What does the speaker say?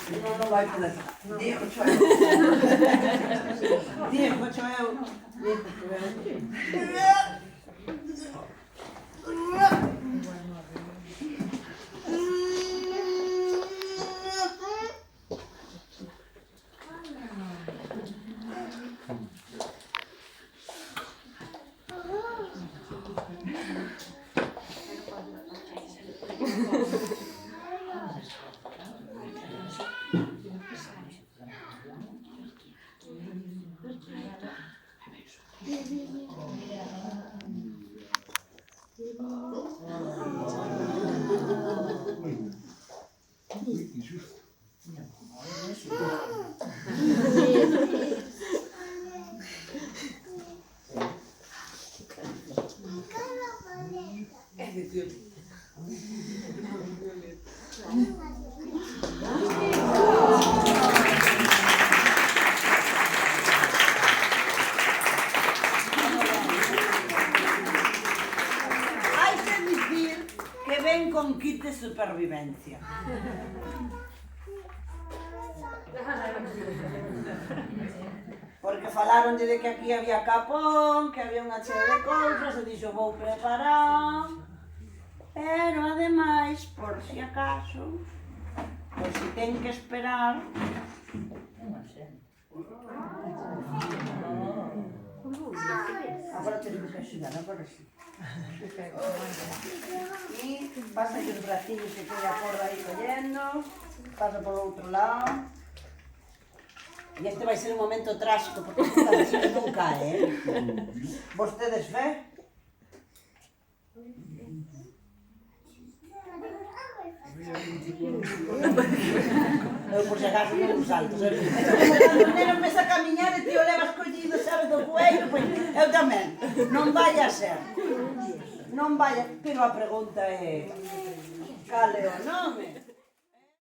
Non vai poder. Diego, cho eu. Diego, cho eu. Con kit de supervivencia. Porque falaron de que aquí había capón, que había unha chea de cousas, e dixo vou preparar, pero ademais, por si acaso, por si ten que esperar, agora tenemos que axudar, agora sí. E pasa os bracillos que queda a corda aí collendo, pasa por outro lado. E este vai ser un momento tráxico porque esta vecina non cae, Vostedes ve? Eu por se acaso non salto, sabes? O neno empeza a camiñar e ti o levas collido, sabes, do cuello, pois eu tamén. Non vai a ser. Non vai a... Pero a pregunta é... Cal é o nome?